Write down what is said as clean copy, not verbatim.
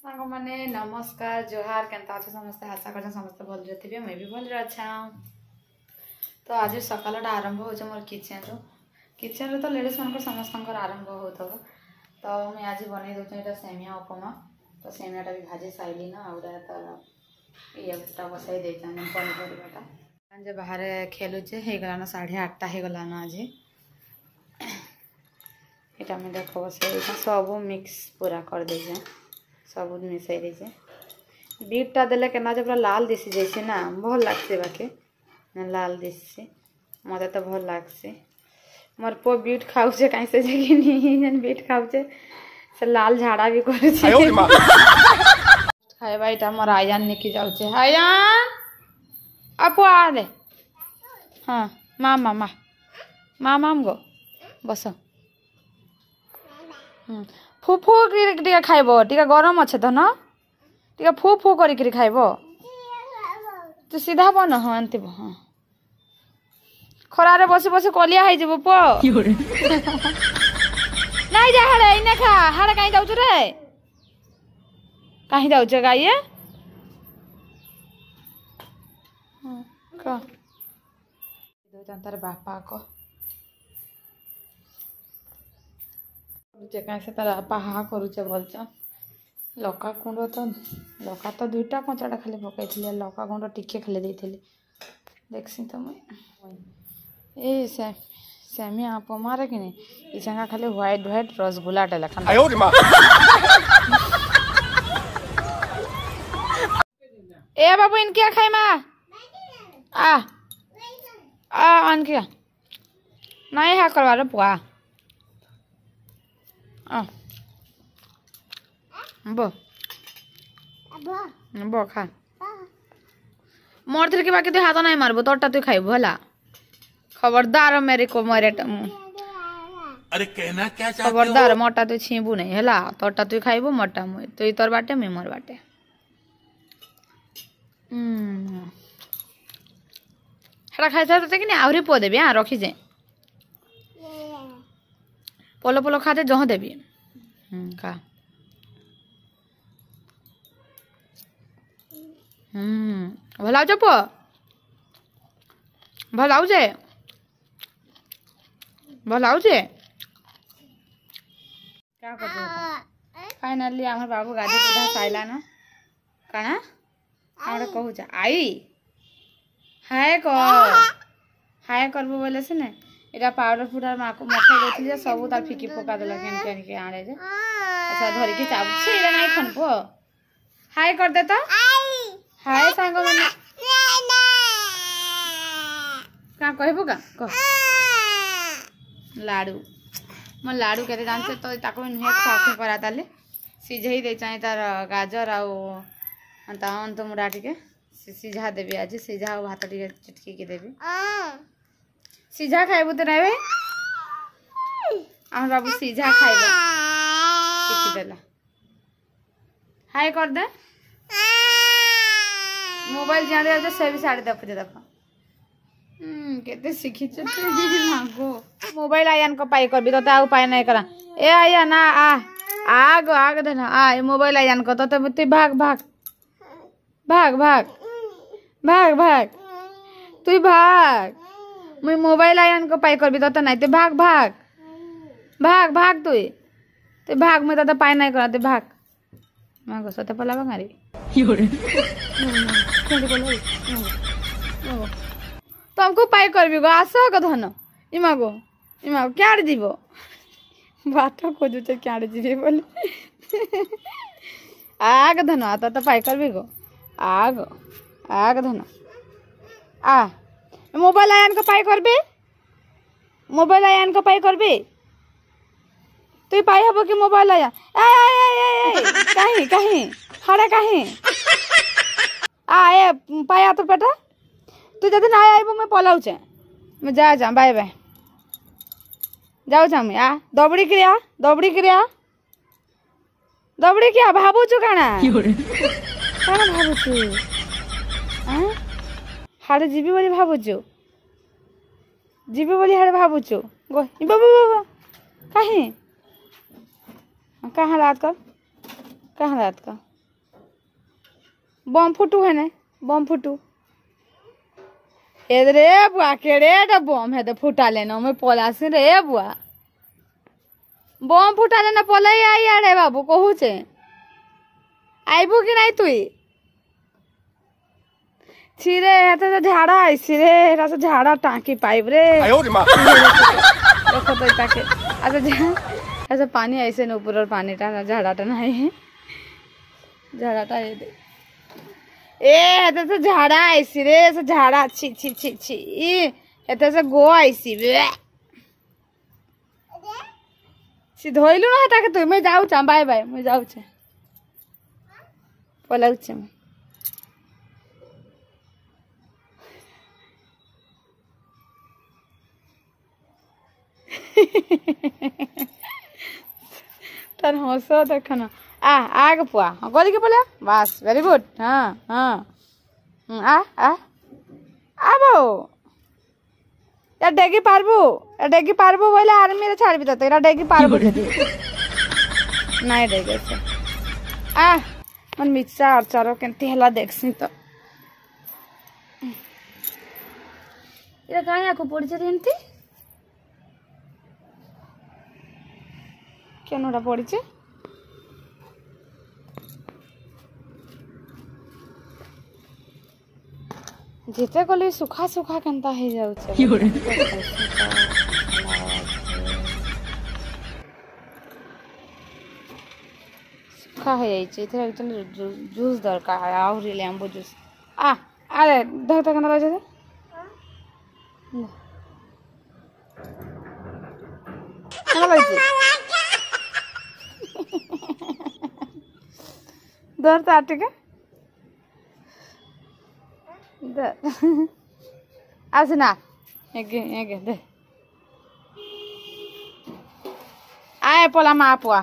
सांग माने नमस्कार जोहार केनता अच्छे समस्ते आशा कर समस्त भल थे मुझे भी भल अच्छा। तो आज सकालटा आरंभ हो मोर किचेन तो लेडीज मान समस्त आरंभ हो तो मुझे आज बन दूसरा सेमिया उपमा। तो सेमियाटा भी भाजी साइली ना आउटा तार ये बसई दे पनीपरियाटा बाहर खेलुचे होगलान 8:30 होगलान आज यहाँ मैं देख बसई सब मिक्स पूरा कर दे सब मिसई दे बीटा देले केना पूरा लाल दिसी जैसे ना भल लगसे बाकी लाल दिसी मत तो भल लगसे मोर पो बीट खाऊे कहीं से जगह बीट खाऊे से लाल झाड़ा भी कर खाइबा यहाँ मोर आयान निकी जाऊे आयान अपो आ दे हाँ मामा मा माम गो बस फू फू टे खाइब टे गरम अच्छे तो ना टे फू फू कर खाइब तू सीधा बन हाँ एमती हाँ खरारे बसी बसी कलिया हो पो नहीं जा हाड़े इने खा हाड़े कहीं जाऊ रे कहीं जाऊ गाई तार बापा को कहीं से तार बापा हाँ करुचे बोलच लका गुंड तो लका तो दुईटा कंचाटा खाली पकई लका गुंड टिके खाली देती देखसी तो मुझे सेमिया उपमा रे कि नहीं इछा खाली व्हाइट व्हाइट रसगुल्लाटा लेखा ए बाबू इनके खाई माँ इनके नहीं हाँ करवा पुआ बो खा मोर के बाकी तू हाथ नहीं मारबो तोरटा तू खाइबो हला खबरदार मेरे को मेरे अरे कहना क्या चाहते हो खबरदार मोटा तू छीबू नहीं हला तोरटा तू खाइबो मोटा मुई तू तोर बाटे मैं मोर बाटे हेड़ा खाई था कि नहीं आहरी पो देबी हाँ रखी जे पोलो पोलो खाते जह देबी खा भल आउे पु भल आउे भल आउे क्या कर फाइनाली आम बाबू गाधी पुधा साइला ना कणा आम कहूँ आई हाय करबो बोले से ना इटा पाउडर फुडर माँ को मखाई दे सब तार फिकी पका देला के आड़े जे अच्छा धरिकी चाबू से नहीं खनबो हाय कर दे तो हाय सांग मैंने क्या कहबो का कह लाडू मो लाडू के जानते तो ताको नुहे खाखे करा ताले सिझई दे चाहे तार गाजर आउ अंत मुड़ा टिके सिझा देवी आज सिझा और भात टे चिटकी के देवी सिझा खाइबू तो नहीं आम बाबू सिझा खाइबा चिटकी देला हाय कर दे मोबाइल जाने दे से भी साड़ी देखो देख केते शिखी मागो मोबाइल आयान को पाई करबी तो आउ पाई नहीं करा ए आया ना आग आग देना ये मोबाइल आयान को तो तू भाग भाग भाग भाग भाग भाग तू भाग मुई मोबाइल आयान को पाई करबी तो नहीं तू भाग भाग भाग भाग तू भाग मुई तो पाई नहीं करा तू भाग मैं गो सते पला बांगारी तुमको पाई करबी गो आस गो धन इमा गो क्या जीव बात खोजुचे क्या जीवी बोले आग धन आ तो पाई करबी गो आग आग धन मोबाइल आयान को पाई करबी मोबाइल आयान को पाई करबी तु पाई हब कि मोबाइल आया कहीं कहीं हाड़े कहीं ए पाया तो बेटा तू जब ना आइब मैं पलाऊचे मैं जा बाय बाय जाऊँ मुझे दबड़ी क्रिया दबड़ी क्या भावुचु काना कौन भावुचु हाड़े जीवी बोली भावुचु जीवी बोली हाड़े भावुचु गो बाबा कहीं कहाँ रात कर बम फुटू है ने बम फुटू ए रे बुआ केड़े बम है फुटा लेना मैं पलासी रे बुआ बम फुटा लेना पलाई आई आड़े बाबू कहू छे आइबू कि नहीं तुई छिरे हेते झाड़ा आइसी रे एरा से झाड़ा टांकी पाइब रे देखो तो ताके अच्छा ऐसा पानी ऐसे न ऊपर और पानी टा झाड़ाटा नहीं है झाड़ाटा ये दे ए हेते से झाड़ा आइसी रे ऐसे झाड़ा छी छी छी छी हेते से गो आइसी बे सी धोइलु ना ताके तू मैं जाऊ छ बाय बाय मैं जाऊ छ पलाउ छ तर हंसो देखना आगे पुआ गली के बोला बस वेरी गुड हाँ हाँ आबो या डेगी पारबो बोले आर्मी रे छाड़बी तो तेरा डेगी पारबो नहीं डेगे से मन मिर्चा अचार केमती हला देखसी तो ये काहे आको पड़ी छे एंती केनोटा पड़ी छे जेते गले सुखा सुखा केनता हे जाउ छे सुखा है जाइछे इथे एकदम जूस दरकार है और लेंबू जूस अरे देख तो केना रहे दर तो आटे के आसना दे आए पोला मा पुआ